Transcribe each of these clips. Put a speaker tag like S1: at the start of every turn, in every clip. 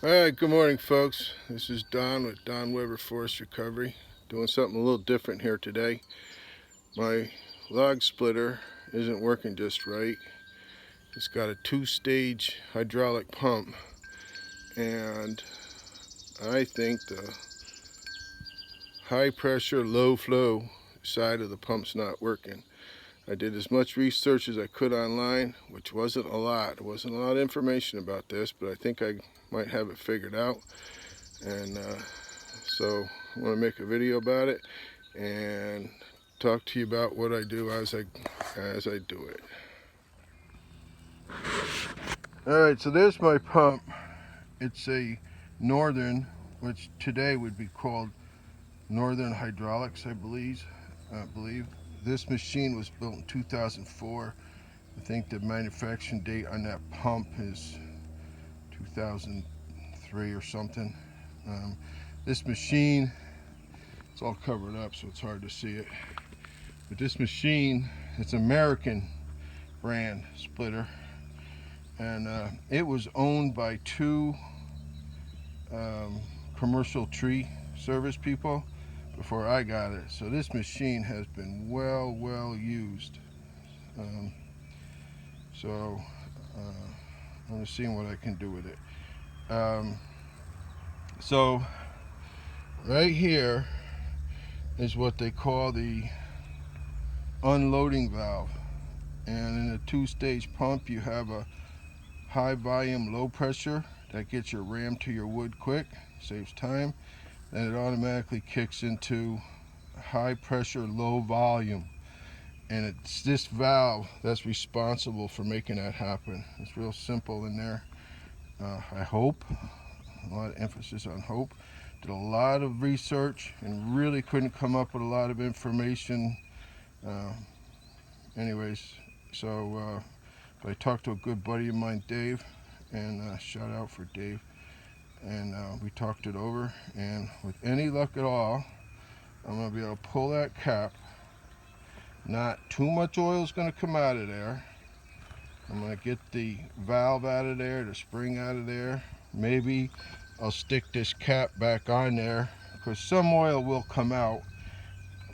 S1: Alright, good morning folks. This is Don with Don Weber Forest Recovery. Doing something a little different here today. My log splitter isn't working just right. It's got a two-stage hydraulic pump, and I think the high pressure, low flow side of the pump's not working. I did as much research as I could online, which wasn't a lot. There wasn't a lot of information about this, but I think I might have it figured out. And so I want to make a video about it and talk to you about what I do as I do it. Alright, so there's my pump. It's a Northern, which today would be called Northern Hydraulics, I believe. This machine was built in 2004. I think the manufacturing date on that pump is 2003 or something. This machine, it's all covered up so it's hard to see it. But this machine, it's American brand splitter, and it was owned by two commercial tree service people before I got it. So this machine has been well used. So I'm just seeing what I can do with it. So right here is what they call the unloading valve. And in a two-stage pump, you have a high volume, low pressure that gets your ram to your wood quick, saves time. Then it automatically kicks into high pressure, low volume. And it's this valve that's responsible for making that happen. It's real simple in there. I hope, a lot of emphasis on hope. Did a lot of research and really couldn't come up with a lot of information. Anyways, so I talked to a good buddy of mine, Dave, and shout out for Dave. And we talked it over, and with any luck at all, I'm going to be able to pull that cap. Not too much oil is going to come out of there. I'm going to get the valve out of there, the spring out of there. Maybe I'll stick this cap back on there because some oil will come out,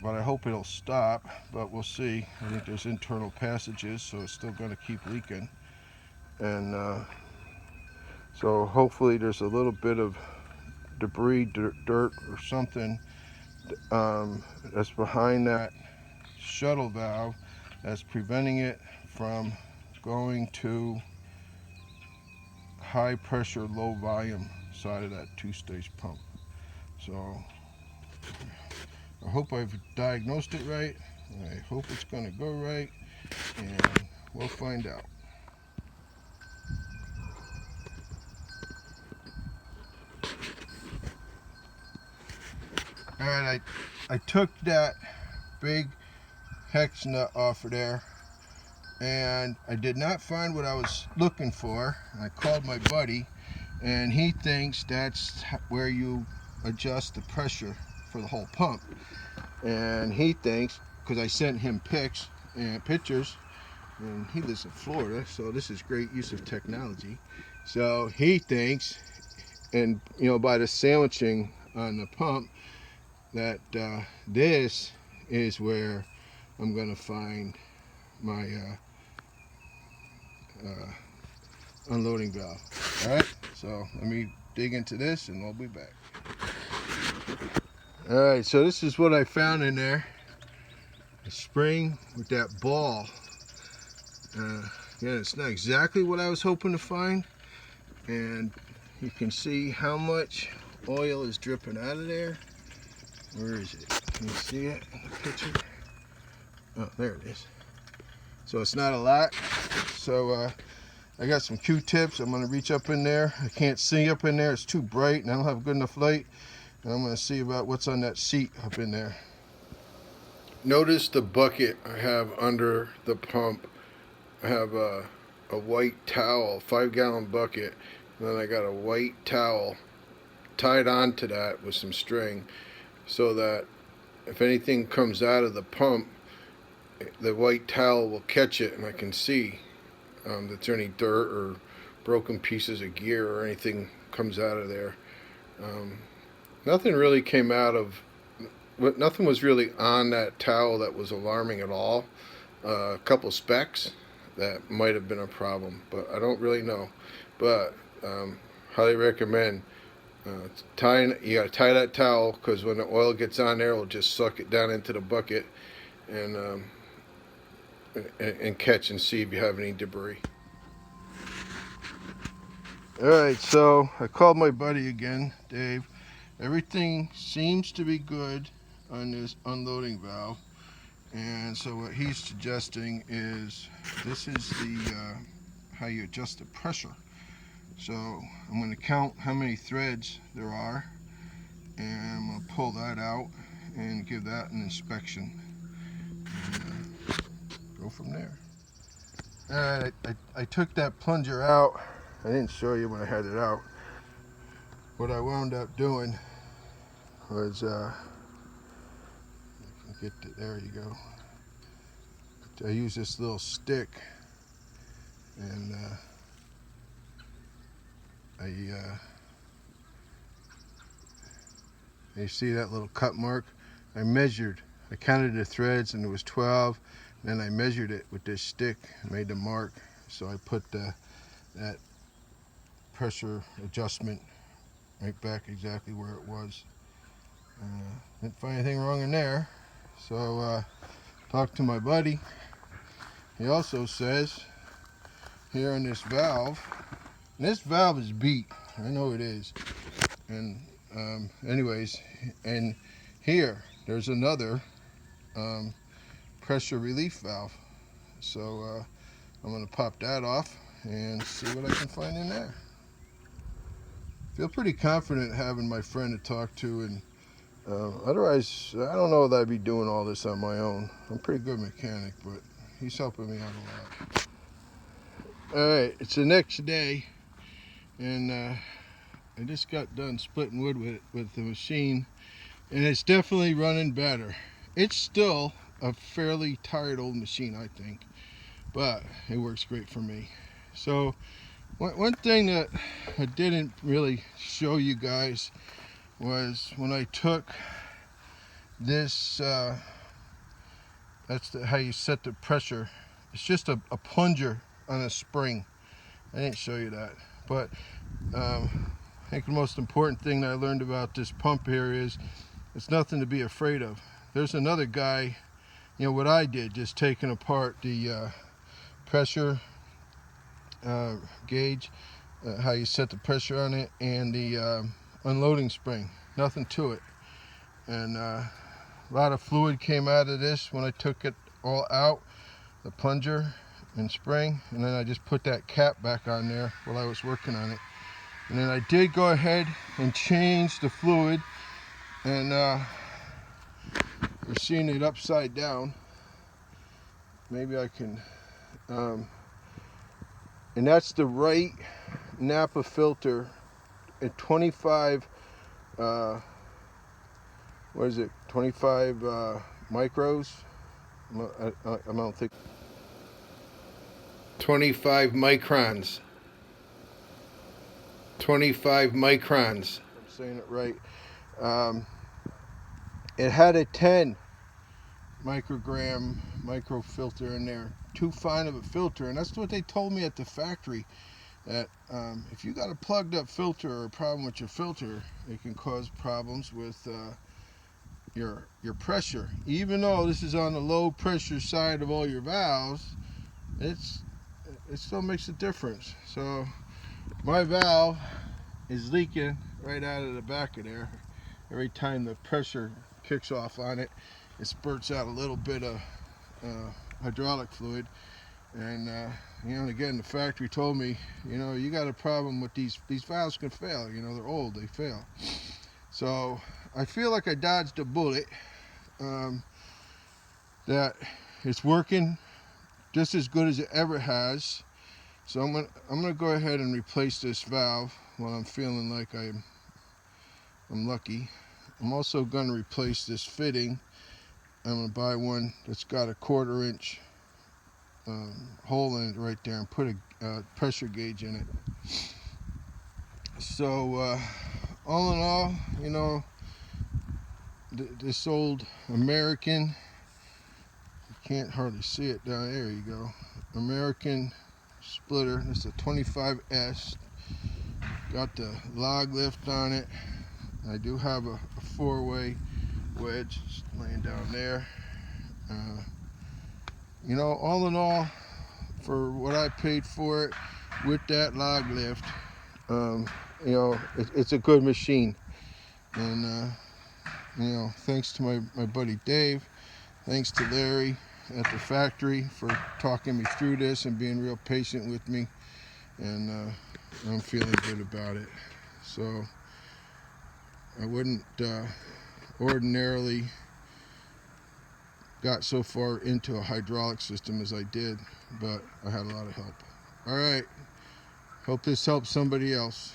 S1: but I hope it'll stop, but we'll see. I think there's internal passages, so it's still going to keep leaking. And so hopefully there's a little bit of debris, dirt or something that's behind that shuttle valve that's preventing it from going to high pressure, low volume side of that two-stage pump. So I hope I've diagnosed it right. I hope it's going to go right, and we'll find out. All right, I took that big hex nut off of there, and I did not find what I was looking for. I called my buddy, and he thinks that's where you adjust the pressure for the whole pump. And he thinks, because I sent him pics and pictures, and he lives in Florida, so this is great use of technology. So he thinks, and by the sandwiching on the pump, that this is where I'm going to find my unloading valve. All right, so let me dig into this and we'll be back. All right, so this is what I found in there. A spring with that ball. Again, it's not exactly what I was hoping to find, and you can see how much oil is dripping out of there. Where is it? Can you see it in the picture? Oh, there it is. So it's not a lot. So I got some Q-tips. I'm going to reach up in there. I can't see up in there. It's too bright, and I don't have good enough light. And I'm going to see about what's on that seat up in there. Notice the bucket I have under the pump. I have a white towel, 5-gallon bucket, and then I got a white towel tied onto that with some string so that if anything comes out of the pump, the white towel will catch it and I can see that there any dirt or broken pieces of gear or anything comes out of there. Nothing really came out of, nothing was really on that towel that was alarming at all. A couple specks that might have been a problem, but I don't really know. But highly recommend tying. You gotta tie that towel, because when the oil gets on there, it'll just suck it down into the bucket and catch and see if you have any debris. Alright, so I called my buddy again, Dave. Everything seems to be good on this unloading valve. And so what he's suggesting is, this is the how you adjust the pressure. So I'm going to count how many threads there are, and I'm going to pull that out and give that an inspection, and go from there. Alright, I took that plunger out. I didn't show you when I had it out. What I wound up doing was, there you go. I use this little stick, and you see that little cut mark? I counted the threads, and it was 12. Then I measured it with this stick, made the mark. So I put that pressure adjustment right back exactly where it was. Didn't find anything wrong in there. So talked to my buddy. He also says here on this valve, and this valve is beat, I know it is, and anyways, and here there's another pressure relief valve. So I'm going to pop that off and see what I can find in there. Feel pretty confident having my friend to talk to, and otherwise I don't know that I'd be doing all this on my own. I'm a pretty good mechanic, but he's helping me out a lot. Alright, it's the next day, and I just got done splitting wood with the machine, and it's definitely running better. It's still a fairly tired old machine, I think, but it works great for me. So one thing that I didn't really show you guys was when I took this, that's how you set the pressure. It's just a plunger on a spring. I didn't show you that, but I think the most important thing that I learned about this pump here is it's nothing to be afraid of. There's another guy, what I did, just taking apart the pressure gauge, how you set the pressure on it, and the unloading spring. Nothing to it. And a lot of fluid came out of this when I took it all out, the plunger and spring, and then I just put that cap back on there while I was working on it. And then I did go ahead and change the fluid, and you're seeing it upside down. Maybe I can, and that's the right Napa filter at 25, 25 micros? I don't think. 25 microns. 25 microns. I'm saying it right. It had a 10 microgram micro filter in there. Too fine of a filter, and that's what they told me at the factory, that if you got a plugged up filter or a problem with your filter, it can cause problems with your pressure. Even though this is on the low pressure side of all your valves, it still makes a difference. So my valve is leaking right out of the back of there. Every time the pressure kicks off on it, it spurts out a little bit of hydraulic fluid. And again, the factory told me, you got a problem with these valves can fail. They're old, they fail. So I feel like I dodged a bullet. That it's working just as good as it ever has. So I'm gonna go ahead and replace this valve while I'm feeling like I'm lucky. I'm also gonna replace this fitting. I'm gonna buy one that's got a 1/4 inch hole in it right there, and put a pressure gauge in it. So all in all, this old American, you can't hardly see it down there, you go, American splitter. This is a 25S, got the log lift on it. I do have a 4-way wedge laying down there. All in all, for what I paid for it with that log lift, it's a good machine. And thanks to my buddy Dave, thanks to Larry at the factory for talking me through this and being real patient with me, and I'm feeling good about it. So I wouldn't ordinarily got so far into a hydraulic system as I did, but I had a lot of help. All right, hope this helps somebody else.